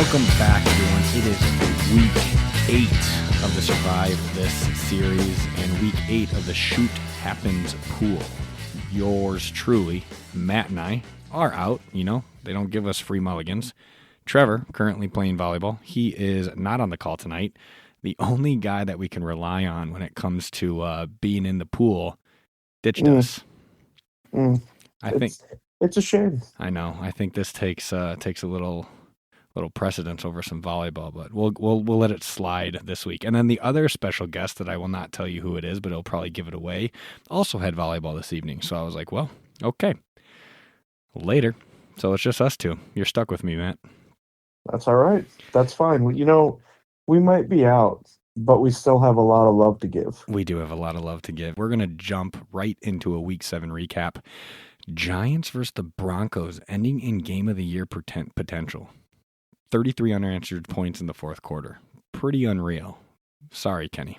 Welcome back, everyone. It is week 8 of the Survive This series and week 8 of the Shoot Happens pool. Yours truly, Matt and I, are out. You know, they don't give us free mulligans. Trevor, currently playing volleyball, he is not on the call tonight. The only guy that we can rely on when it comes to being in the pool ditched us. I think it's a shame. I know. I think this takes a little precedence over some volleyball, but we'll let it slide this week. And then the other special guest that I will not tell you who it is, but he'll probably give it away, also had volleyball this evening. So I was like, well, okay, later. So it's just us two. You're stuck with me, Matt. That's all right. That's fine. You know, we might be out, but we still have a lot of love to give. We do have a lot of love to give. We're going to jump right into a Week 7 recap. Giants versus the Broncos, ending in Game of the Year potential. 33 unanswered points in the fourth quarter. Pretty unreal. Sorry, Kenny.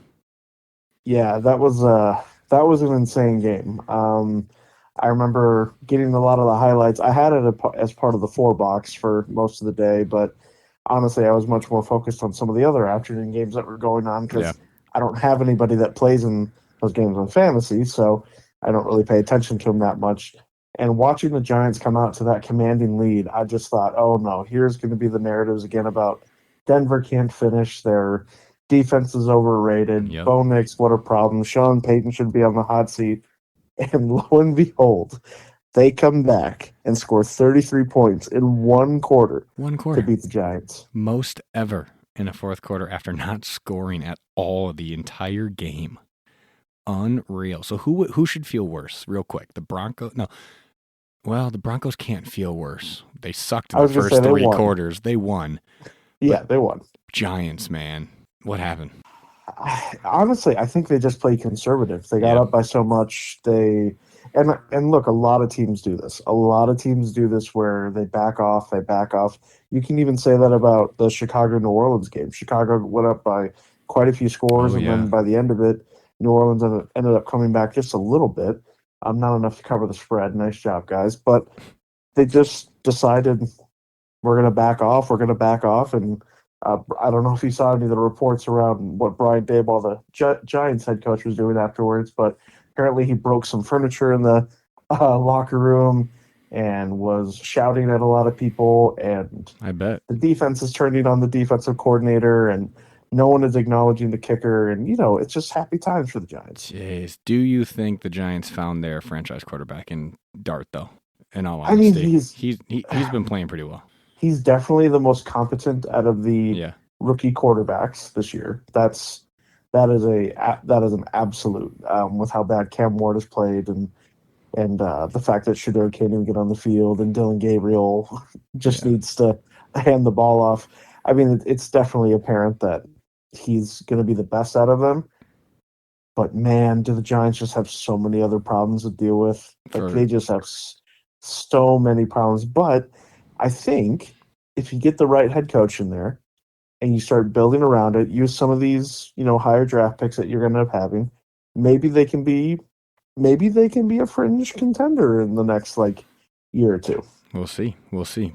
Yeah, that was an insane game. I remember getting a lot of the highlights. I had it as part of the 4-box for most of the day, but honestly, I was much more focused on some of the other afternoon games that were going on because I don't have anybody that plays in those games on fantasy, so I don't really pay attention to them that much. And watching the Giants come out to that commanding lead, I just thought, oh no, here's going to be the narratives again about Denver can't finish, their defense is overrated, Bo Nix, what a problem, Sean Payton should be on the hot seat. And lo and behold, they come back and score 33 points in one quarter to beat the Giants. Most ever in a fourth quarter after not scoring at all the entire game. Unreal. So who should feel worse? Real quick, the Broncos? No. Well, the Broncos can't feel worse. They sucked in the first 3 quarters. They won. Yeah, they won. Giants, man. What happened? Honestly, I think they just played conservative. They got up by so much. And look, a lot of teams do this. A lot of teams do this where they back off. You can even say that about the Chicago-New Orleans game. Chicago went up by quite a few scores, then by the end of it, New Orleans ended up coming back just a little bit. Not enough to cover the spread. Nice job, guys. But they just decided we're going to back off. And I don't know if you saw any of the reports around what Brian Daboll, the Giants head coach, was doing afterwards, but apparently he broke some furniture in the locker room and was shouting at a lot of people. And I bet the defense is turning on the defensive coordinator, and no one is acknowledging the kicker. And, you know, it's just happy times for the Giants. Jeez. Do you think the Giants found their franchise quarterback in Dart, though? In all honesty, I mean, he's been playing pretty well. He's definitely the most competent out of the rookie quarterbacks this year. That is an absolute with how bad Cam Ward has played and the fact that Shedeur can't even get on the field and Dylan Gabriel just needs to hand the ball off. I mean, it's definitely apparent that he's going to be the best out of them. But man, do the Giants just have so many other problems to deal with? Like they just have so many problems. But I think if you get the right head coach in there and you start building around it, use some of these, you know, higher draft picks that you're going to end up having, maybe they can be a fringe contender in the next year or two. We'll see.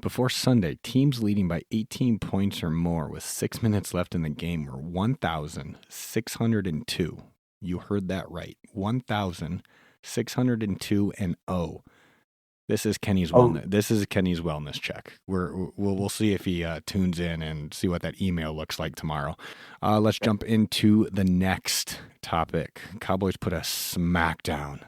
Before Sunday, teams leading by 18 points or more with 6 minutes left in the game were 1,602. You heard that right. 1,602 and 0. This is Kenny's wellness. This is Kenny's wellness check. We'll see if he tunes in and see what that email looks like tomorrow. Let's jump into the next topic. Cowboys put a smackdown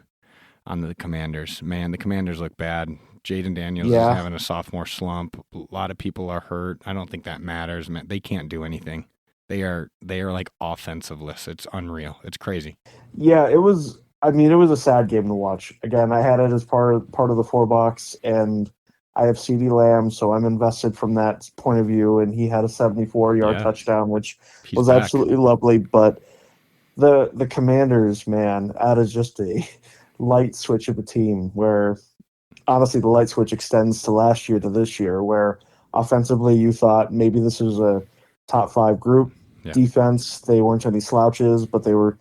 on the Commanders. Man, the Commanders look bad. Jayden Daniels is having a sophomore slump. A lot of people are hurt. I don't think that matters. Man, they can't do anything. They are like offensiveless. It's unreal. It's crazy. Yeah, it was. I mean, it was a sad game to watch. Again, I had it as part of the 4-box, and I have CeeDee Lamb, so I'm invested from that point of view. And he had a 74-yard touchdown, which was absolutely lovely. But the Commanders, man, that is just a light switch of a team where, honestly, the light switch extends to last year to this year, where offensively you thought maybe this was a top 5 group. Defense, they weren't any slouches, but they were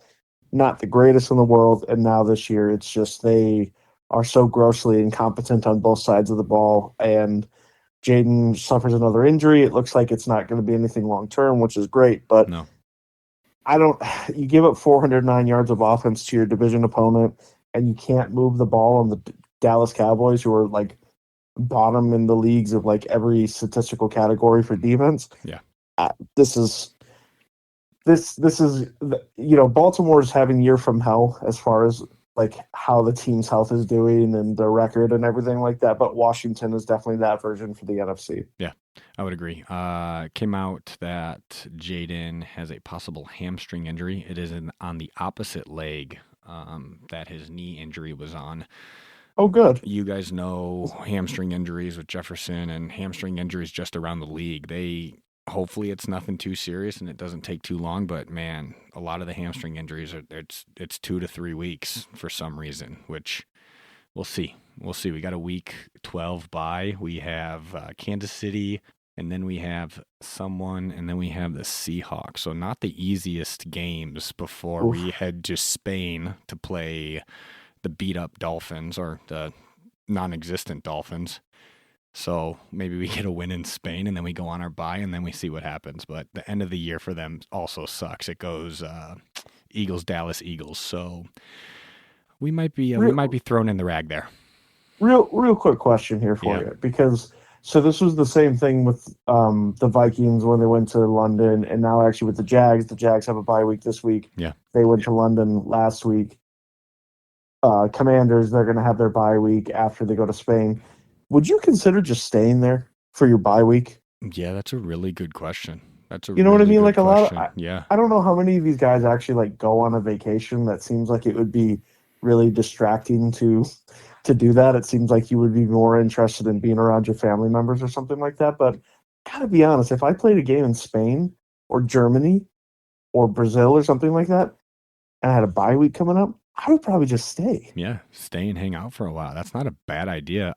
not the greatest in the world. And now this year, it's just they are so grossly incompetent on both sides of the ball. And Jayden suffers another injury. It looks like it's not going to be anything long term, which is great. But no. You give up 409 yards of offense to your division opponent, and you can't move the ball on the Dallas Cowboys, who are like bottom in the leagues of like every statistical category for defense. Yeah. This is Baltimore's having year from hell as far as like how the team's health is doing and the record and everything like that. But Washington is definitely that version for the NFC. Yeah, I would agree. Came out that Jayden has a possible hamstring injury. It is on the opposite leg that his knee injury was on. Oh, good. You guys know hamstring injuries with Jefferson and hamstring injuries just around the league. Hopefully it's nothing too serious and it doesn't take too long, but man, a lot of the hamstring injuries it's 2 to 3 weeks for some reason, which we'll see. We got a week 12 bye. We have Kansas City, and then we have someone, and then we have the Seahawks. So not the easiest games before we head to Spain to play the beat up Dolphins, or the non-existent Dolphins. So maybe we get a win in Spain and then we go on our bye and then we see what happens. But the end of the year for them also sucks. It goes Eagles, Dallas, Eagles. So we might be thrown in the rag there. Real quick question here for you, because so this was the same thing with the Vikings when they went to London, and now actually with the Jags. The Jags have a bye week this week. Yeah, they went to London last week. Commanders, they're going to have their bye week after they go to Spain. Would you consider just staying there for your bye week? Yeah, that's a really good question. You know what I mean? Like question. A lot of, I don't know how many of these guys actually like go on a vacation. That seems like it would be really distracting to do that. It seems like you would be more interested in being around your family members or something like that. But gotta be honest, if I played a game in Spain or Germany or Brazil or something like that, and I had a bye week coming up, I would probably just stay. Yeah, stay and hang out for a while. That's not a bad idea.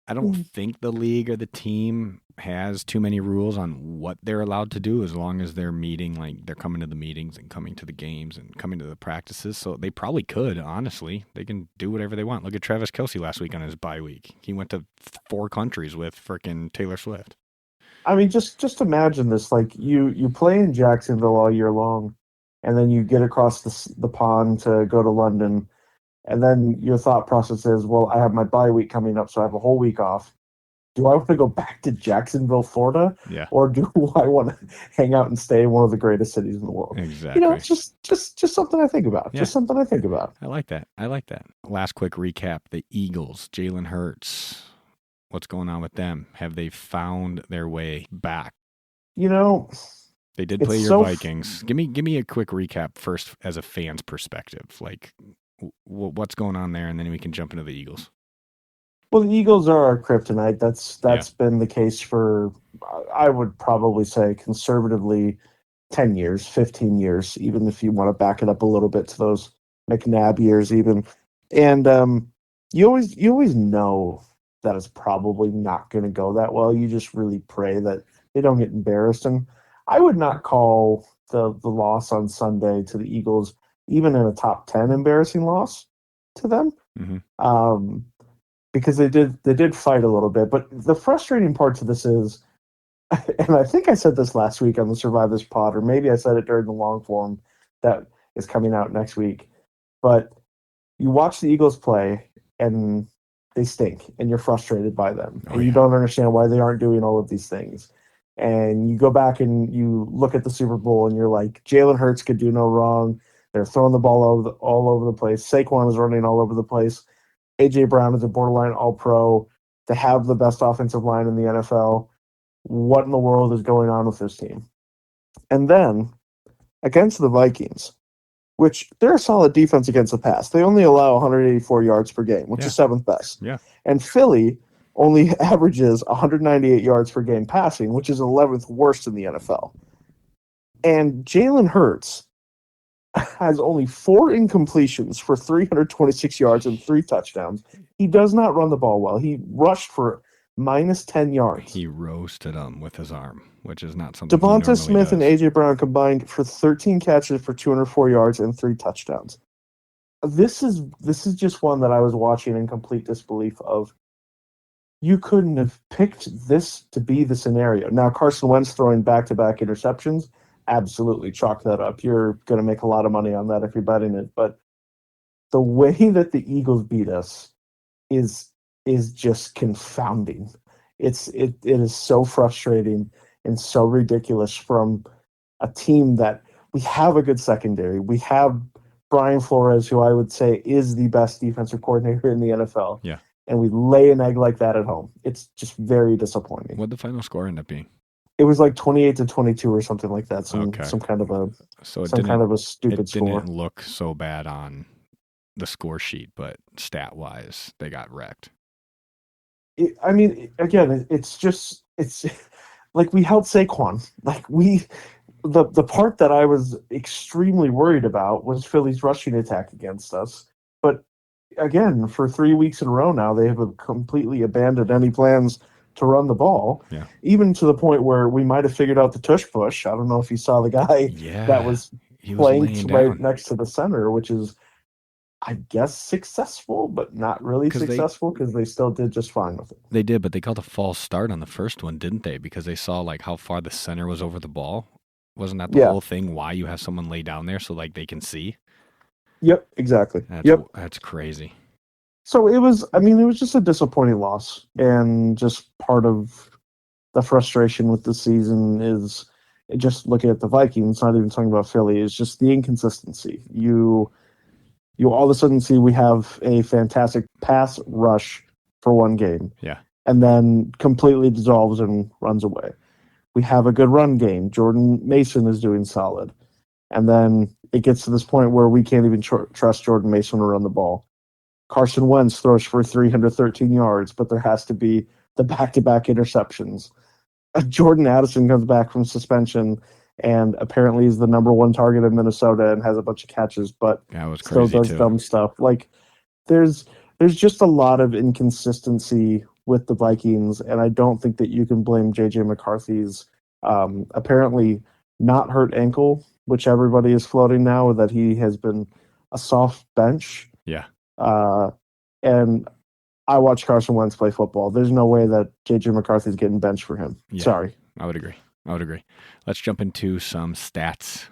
I don't think the league or the team has too many rules on what they're allowed to do, as long as they're meeting, like they're coming to the meetings and coming to the games and coming to the practices. So they probably could, honestly. They can do whatever they want. Look at Travis Kelce last week on his bye week. He went to 4 countries with frickin' Taylor Swift. I mean, just imagine this. Like you play in Jacksonville all year long, and then you get across the pond to go to London. And then your thought process is, well, I have my bye week coming up, so I have a whole week off. Do I want to go back to Jacksonville, Florida? Yeah. Or do I want to hang out and stay in one of the greatest cities in the world? Exactly. It's just something I think about. Yeah. Just something I think about. I like that. Last quick recap. The Eagles, Jalen Hurts. What's going on with them? Have they found their way back? They did play your Vikings. Give me a quick recap first as a fan's perspective. Like, what's going on there, and then we can jump into the Eagles. Well, the Eagles are our kryptonite. That's been the case for, I would probably say, conservatively, 10 years, 15 years, even if you want to back it up a little bit to those McNabb years even. And you always know that it's probably not going to go that well. You just really pray that they don't get embarrassed. And I would not call the loss on Sunday to the Eagles even in a top 10 embarrassing loss to them. Mm-hmm. Because they did fight a little bit. But the frustrating part to this is, and I think I said this last week on the Survive This pod, or maybe I said it during the long form that is coming out next week, but you watch the Eagles play and they stink and you're frustrated by them. And you don't understand why they aren't doing all of these things. And you go back and you look at the Super Bowl and you're like, Jalen Hurts could do no wrong. They're throwing the ball all over the place. Saquon is running all over the place. A.J. Brown is a borderline all-pro. To have the best offensive line in the NFL. What in the world is going on with this team? And then, against the Vikings, which they're a solid defense against the pass. They only allow 184 yards per game, which is 7th best. Yeah. And Philly only averages 198 yards per game passing, which is 11th worst in the NFL. And Jalen Hurts has only 4 incompletions for 326 yards and 3 touchdowns. He does not run the ball well. He rushed for -10 yards. He roasted them with his arm, which is not something Devonta Smith and A.J. Brown combined for 13 catches for 204 yards and 3 touchdowns. This is just one that I was watching in complete disbelief of. you couldn't have picked this to be the scenario. Now, Carson Wentz throwing back-to-back interceptions, absolutely chalk that up. You're going to make a lot of money on that if you're betting it. But the way that the Eagles beat us is just confounding. It is so frustrating and so ridiculous from a team that we have a good secondary. We have Brian Flores, who I would say is the best defensive coordinator in the NFL. Yeah. And we lay an egg like that at home. It's just very disappointing. What'd the final score end up being? It was like 28-22 or something like that. Some kind of a stupid score. It didn't look so bad on the score sheet, but stat wise, they got wrecked. It's like we held Saquon. Like the part that I was extremely worried about was Philly's rushing attack against us. But again, for 3 weeks in a row now, they have completely abandoned any plans to run the ball. Yeah. Even to the point where we might have figured out the tush push. I don't know if you saw the guy that was flanked right next to the center, which is, I guess, successful, but not really successful because they still did just fine with it. They did, but they called a false start on the first one, didn't they? Because they saw like how far the center was over the ball. Wasn't that the whole thing? Why you have someone lay down there so like they can see? Yep, exactly. That's crazy. So it was just a disappointing loss, and just part of the frustration with the season is just looking at the Vikings, not even talking about Philly, is just the inconsistency. You all of a sudden see we have a fantastic pass rush for one game. Yeah. And then completely dissolves and runs away. We have a good run game. Jordan Mason is doing solid. And then it gets to this point where we can't even trust Jordan Mason to run the ball. Carson Wentz throws for 313 yards, but there has to be the back-to-back interceptions. Jordan Addison comes back from suspension and apparently is the number one target in Minnesota and has a bunch of catches, but still does dumb stuff. Like there's just a lot of inconsistency with the Vikings, and I don't think that you can blame JJ McCarthy's apparently not hurt ankle, which everybody is floating now, that he has been a soft bench. Yeah. And I watch Carson Wentz play football. There's no way that JJ McCarthy's getting benched for him. Yeah, sorry. I would agree. Let's jump into some stats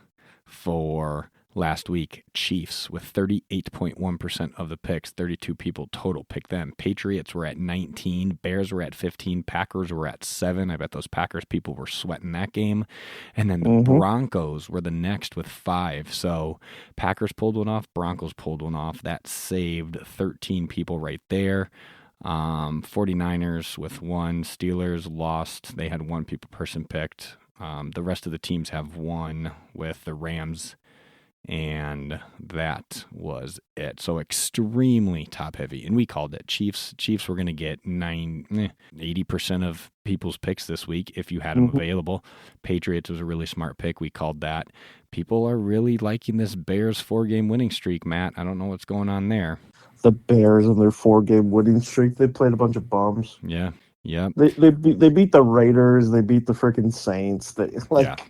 for last week. Chiefs with 38.1% of the picks, 32 people total picked them. Patriots were at 19, Bears were at 15, Packers were at 7. I bet those Packers people were sweating that game. And then the Broncos were the next with 5. So Packers pulled one off, Broncos pulled one off. That saved 13 people right there. 49ers with 1, Steelers lost. They had 1 person picked. The rest of the teams have 1 with the Rams, and that was it. So extremely top heavy, and we called it. Chiefs were going to get 80% of people's picks this week if you had them available. Patriots was a really smart pick. We called that. People are really liking this Bears 4-game winning streak, Matt. I don't know what's going on there. The Bears and their 4-game winning streak. They played a bunch of bums. Yeah. They beat the Raiders. They beat the freaking Saints.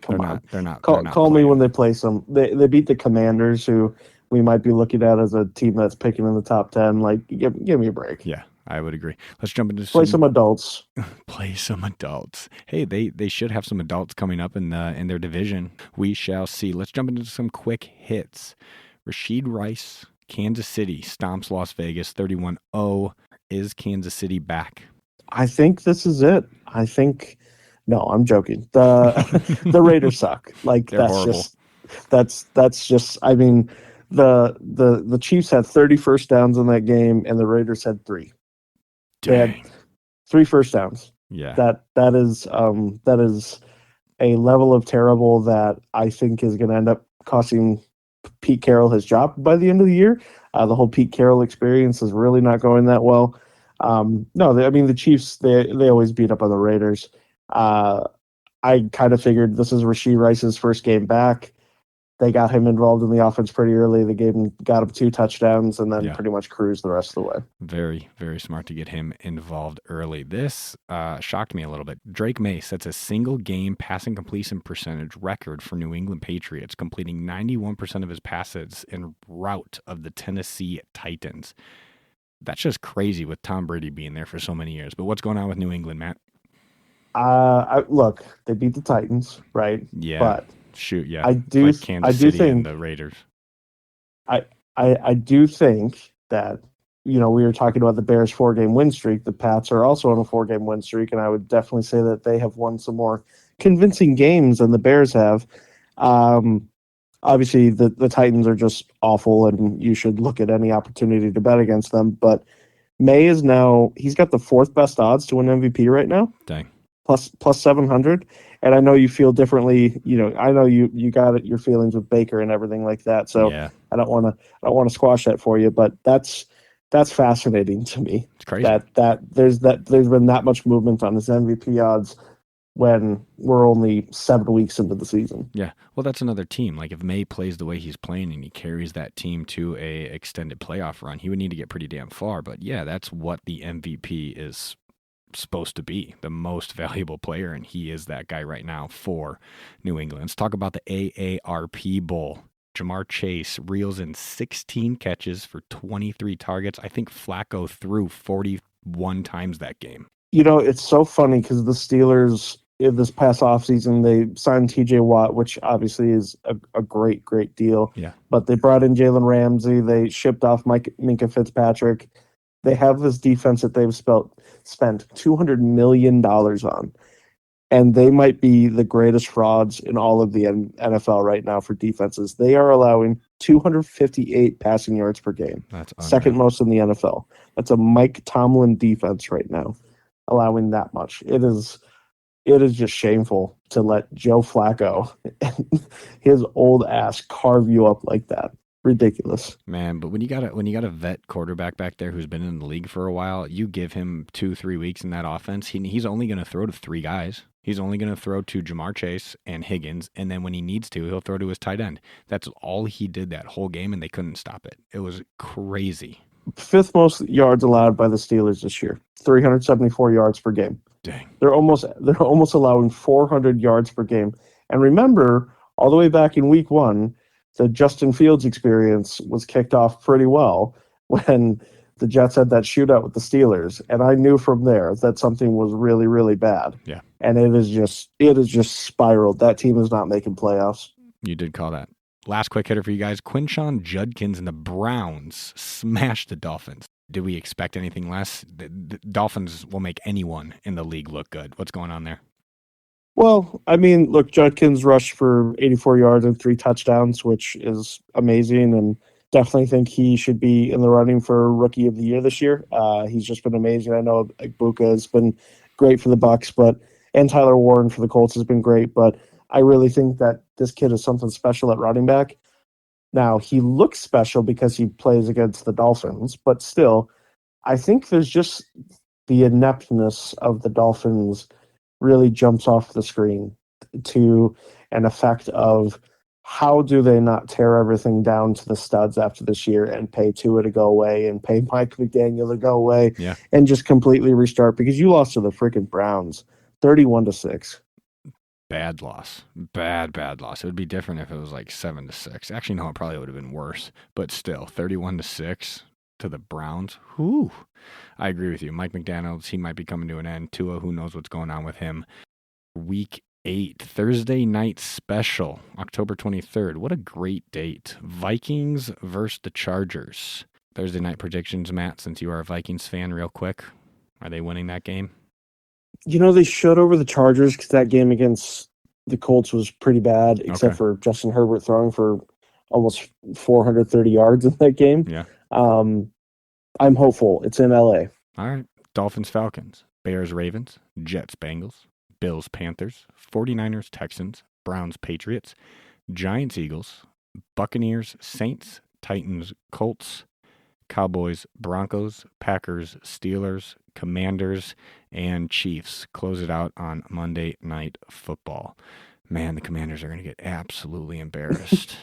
Come on. They're not. Call me when they play some. They beat the Commanders, who we might be looking at as a team that's picking in the top 10. Like, give me a break. Yeah, I would agree. Let's jump into play some adults. Play some adults. Hey, they should have some adults coming up in their division. We shall see. Let's jump into some quick hits. Rashee Rice. Kansas City stomps Las Vegas 31-0. Is Kansas City back? I think this is it. No, I'm joking. The Raiders suck. Like they're horrible. That's just I mean the Chiefs had 30 first downs in that game and the Raiders had 3. They had 3 first downs. Yeah. That is a level of terrible that I think is going to end up costing Pete Carroll his job by the end of the year. The whole Pete Carroll experience is really not going that well. The Chiefs, they always beat up on the Raiders. I kind of figured this is Rashee Rice's first game back. They got him involved in the offense pretty early. They got him 2 touchdowns and then pretty much cruised the rest of the way. Very, very smart to get him involved early. This shocked me a little bit. Drake Maye sets a single-game passing completion percentage record for New England Patriots, completing 91% of his passes en route of the Tennessee Titans. That's just crazy with Tom Brady being there for so many years. But what's going on with New England, Matt? Look, they beat the Titans, right? Yeah. But shoot, yeah. I do, it's like Kansas City think, and the Raiders. I do think that, we were talking about the Bears 4-game win streak. The Pats are also on a 4-game win streak, and I would definitely say that they have won some more convincing games than the Bears have. Obviously, the Titans are just awful, and you should look at any opportunity to bet against them. But May is now, he's got the 4th best odds to win MVP right now. Dang. Plus 700. And I know you feel differently. I know you got your feelings with Baker and everything like that. So yeah. I don't want to squash that for you, but that's fascinating to me. It's crazy that there's been that much movement on his MVP odds when we're only 7 weeks into the season. Yeah. Well, that's another team. Like if May plays the way he's playing and he carries that team to a extended playoff run, he would need to get pretty damn far. But yeah, that's what the MVP is supposed to be, the most valuable player, and he is that guy right now for New England. Let's talk about the AARP Bowl. Jamar Chase reels in 16 catches for 23 targets. I think Flacco threw 41 times that game. It's so funny because the Steelers, in this past offseason, they signed TJ Watt, which obviously is a great, great deal. Yeah. But they brought in Jalen Ramsey. They shipped off Minkah Fitzpatrick. They have this defense that they've spent $200 million on. And they might be the greatest frauds in all of the NFL right now for defenses. They are allowing 258 passing yards per game. That's second most in the NFL. That's a Mike Tomlin defense right now, allowing that much. It is just shameful to let Joe Flacco and his old ass carve you up like that. Ridiculous, man. But when you got a vet quarterback back there who's been in the league for a while, you give him 2-3 weeks in that offense, he's only going to throw to 3 guys. He's only going to throw to Jamar Chase and Higgins, and then when he needs to, he'll throw to his tight end. That's all he did that whole game, and they couldn't stop it. It was crazy. 5th most yards allowed by the Steelers this year, 374 yards per game. Dang. They're almost allowing 400 yards per game. And remember, all the way back in week 1, the Justin Fields experience was kicked off pretty well when the Jets had that shootout with the Steelers. And I knew from there that something was really, really bad. Yeah. And it is just spiraled. That team is not making playoffs. You did call that. Last quick hitter for you guys. Quinshon Judkins and the Browns smashed the Dolphins. Did we expect anything less? The Dolphins will make anyone in the league look good. What's going on there? Well, I mean, look, Judkins rushed for 84 yards and 3 touchdowns, which is amazing, and definitely think he should be in the running for Rookie of the Year this year. He's just been amazing. I know Ibuka has been great for the Bucs, and Tyler Warren for the Colts has been great, but I really think that this kid is something special at running back. Now, he looks special because he plays against the Dolphins, but still, I think there's just the ineptness of the Dolphins really jumps off the screen to an effect of how do they not tear everything down to the studs after this year and pay Tua to go away and pay Mike McDaniel to go away and just completely restart, because you lost to the freaking Browns 31-6. Bad loss. Bad loss. It would be different if it was like 7-6. Actually, no, it probably would have been worse. But still, 31-6 to the Browns. Whew. I agree with you. Mike McDaniels, he might be coming to an end. Tua, who knows what's going on with him. Week 8, Thursday night special, October 23rd. What a great date. Vikings versus the Chargers. Thursday night predictions, Matt, since you are a Vikings fan, real quick. Are they winning that game? They showed over the Chargers because that game against the Colts was pretty bad, except for Justin Herbert throwing for almost 430 yards in that game. Yeah. I'm hopeful. It's in LA. All right. Dolphins, Falcons, Bears, Ravens, Jets, Bengals, Bills, Panthers, 49ers, Texans, Browns, Patriots, Giants, Eagles, Buccaneers, Saints, Titans, Colts, Cowboys, Broncos, Packers, Steelers, Commanders, and Chiefs. Close it out on Monday Night Football. Man, the Commanders are going to get absolutely embarrassed.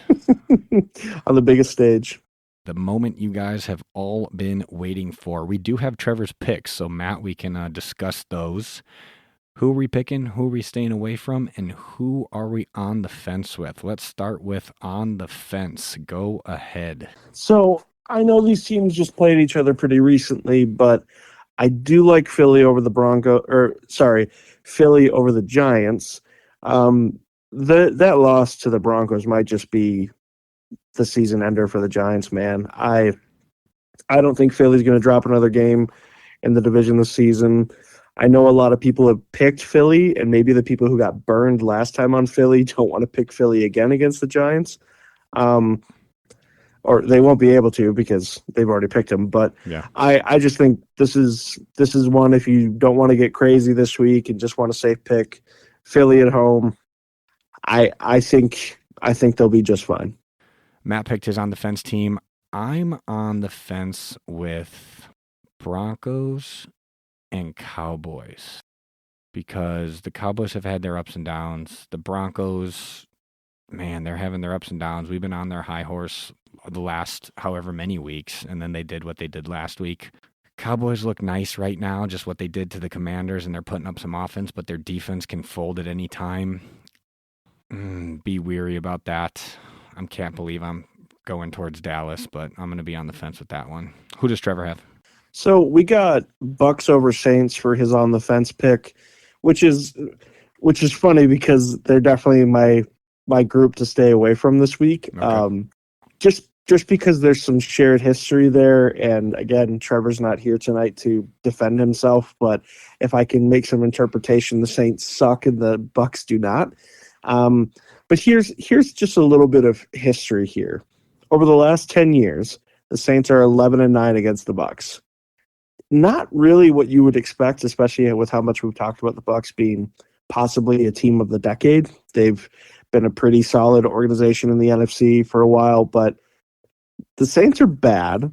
On the biggest stage. The moment you guys have all been waiting for. We do have Trevor's picks, so Matt, we can discuss those. Who are we picking? Who are we staying away from? And who are we on the fence with? Let's start with on the fence. Go ahead. So I know these teams just played each other pretty recently, but I do like Philly over the Philly over the Giants. That loss to the Broncos might just be the season ender for the Giants, man. I don't think Philly's going to drop another game in the division this season. I know a lot of people have picked Philly, and maybe the people who got burned last time on Philly don't want to pick Philly again against the Giants. Or they won't be able to because they've already picked them. But yeah. I just think this is one, if you don't want to get crazy this week and just want a safe pick, Philly at home, I think they'll be just fine. Matt picked his on the fence team. I'm on the fence with Broncos and Cowboys because the Cowboys have had their ups and downs. The Broncos, man, they're having their ups and downs. We've been on their high horse the last however many weeks, and then they did what they did last week. Cowboys look nice right now, just what they did to the Commanders, and they're putting up some offense, but their defense can fold at any time. Be weary about that. I can't believe I'm going towards Dallas, but I'm going to be on the fence with that one. Who does Trevor have? So we got Bucs over Saints for his on the fence pick, which is funny because they're definitely my group to stay away from this week. Okay. Just because there's some shared history there, and again, Trevor's not here tonight to defend himself, but if I can make some interpretation, the Saints suck and the Bucs do not. But here's just a little bit of history here. Over the last 10 years, the Saints are 11-9 against the Bucs. Not really what you would expect, especially with how much we've talked about the Bucs being possibly a team of the decade. They've been a pretty solid organization in the NFC for a while, but the Saints are bad,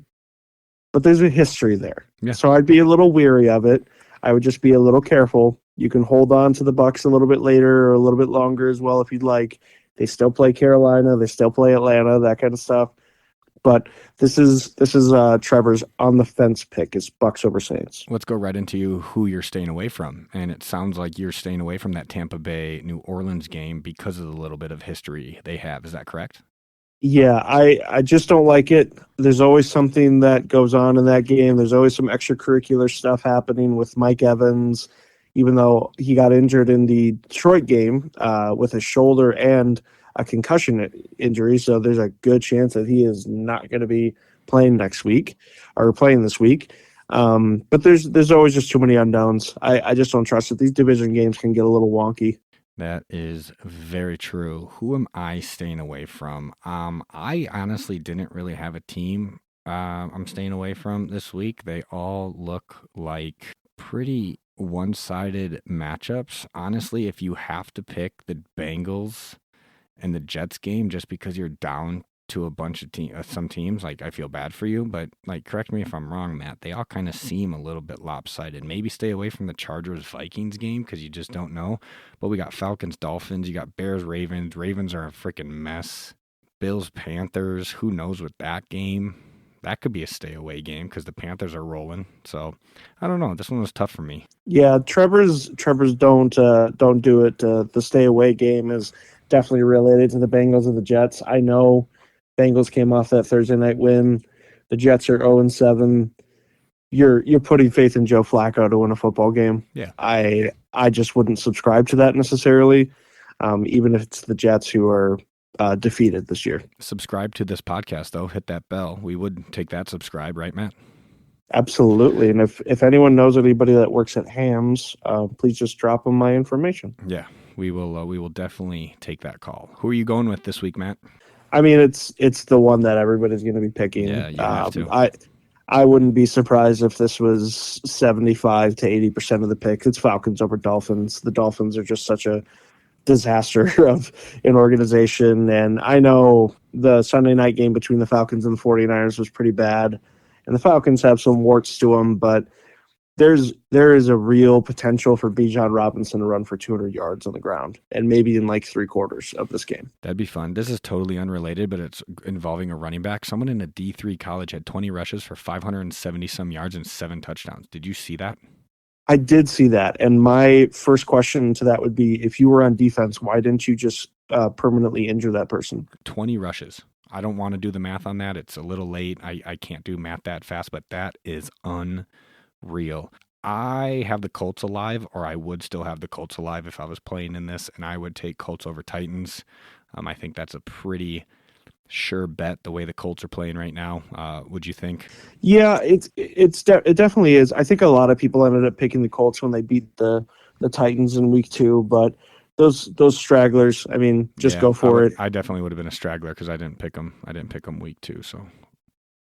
but there's a history there. Yeah. So I'd be a little weary of it. I would just be a little careful. You can hold on to the Bucs a little bit later or a little bit longer as well if you'd like. They still play Carolina, they still play Atlanta, that kind of stuff. But this is Trevor's on the fence pick is Bucs over Saints. Let's go right into who you're staying away from. And it sounds like you're staying away from that Tampa Bay New Orleans game because of the little bit of history they have. Is that correct? Yeah, I just don't like it. There's always something that goes on in that game. There's always some extracurricular stuff happening with Mike Evans, even though he got injured in the Detroit game with a shoulder and a concussion injury. So there's a good chance that he is not going to be playing next week or playing this week. But there's always just too many unknowns. I just don't trust it. These division games can get a little wonky. That is very true. Who am I staying away from? I honestly didn't really have a team I'm staying away from this week. They all look like pretty one-sided matchups. Honestly, if you have to pick the Bengals and the Jets game just because you're down to a bunch of some teams, like I feel bad for you, but like correct me if I'm wrong, Matt. They all kind of seem a little bit lopsided. Maybe stay away from the Chargers Vikings game because you just don't know. But we got Falcons Dolphins, you got Bears Ravens. Ravens are a freaking mess. Bills Panthers. Who knows with that game? That could be a stay away game because the Panthers are rolling. So I don't know. This one was tough for me. Yeah, Trevor's don't do it. The stay away game is definitely related to the Bengals and the Jets. I know. Bengals came off that Thursday night win. The Jets are 0-7. You're putting faith in Joe Flacco to win a football game. Yeah. I just wouldn't subscribe to that necessarily, even if it's the Jets who are defeated this year. Subscribe to this podcast, though. Hit that bell. We would take that subscribe, right, Matt? Absolutely. And if anyone knows anybody that works at Hams, please just drop them my information. Yeah, we will definitely take that call. Who are you going with this week, Matt? I mean, it's the one that everybody's going to be picking. Yeah, you have to. I wouldn't be surprised if this was 75 to 80% of the pick. It's Falcons over Dolphins. The Dolphins are just such a disaster of an organization. And I know the Sunday night game between the Falcons and the 49ers was pretty bad. And the Falcons have some warts to them, but there is a real potential for Bijan Robinson to run for 200 yards on the ground and maybe in like 3/4 of this game. That'd be fun. This is totally unrelated, but it's involving a running back. Someone in a D3 college had 20 rushes for 570-some yards and 7 touchdowns. Did you see that? I did see that. And my first question to that would be, if you were on defense, why didn't you just permanently injure that person? 20 rushes I don't want to do the math on that. It's a little late. I can't do math that fast, but that is unreal. I have the Colts alive, or I would still have the Colts alive if I was playing in this, and I would take Colts over Titans. I think that's a pretty sure bet the way the Colts are playing right now. Would you think? Yeah, it definitely is. I think a lot of people ended up picking the Colts when they beat the Titans in week 2, but those stragglers, I mean, just go for it. I definitely would have been a straggler because I didn't pick them. I didn't pick them week 2, so.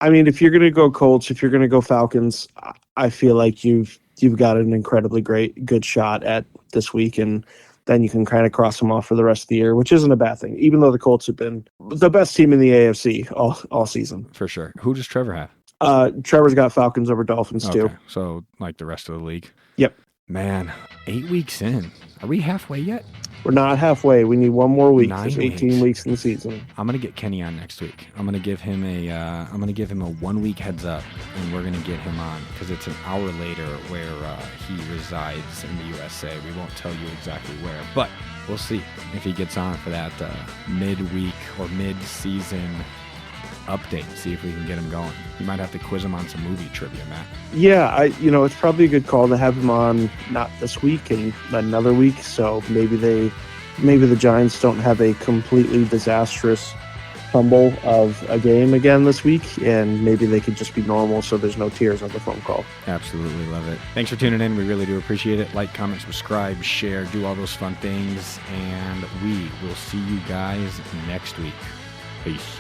I mean, if you're going to go Colts, if you're going to go Falcons, I feel like you've got an incredibly good shot at this week, and then you can kind of cross them off for the rest of the year, which isn't a bad thing, even though the Colts have been the best team in the AFC all season. For sure. Who does Trevor have? Trevor's got Falcons over Dolphins, too. So, like the rest of the league? Yep. Man, 8 weeks in. Are we halfway yet? We're not halfway. We need one more week. There's 18 weeks in the season. I'm gonna get Kenny on next week. I'm gonna give him a 1 week heads up, and we're gonna get him on because it's an hour later where he resides in the USA. We won't tell you exactly where, but we'll see if he gets on for that midweek or mid-season update. See if we can get him going. You might have to quiz him on some movie trivia, Matt. Yeah, it's probably a good call to have him on not this week and another week. So maybe the Giants don't have a completely disastrous fumble of a game again this week, and maybe they could just be normal so there's no tears on the phone call. Absolutely love it. Thanks for tuning in. We really do appreciate it. Like, comment, subscribe, share, do all those fun things, and we will see you guys next week. Peace.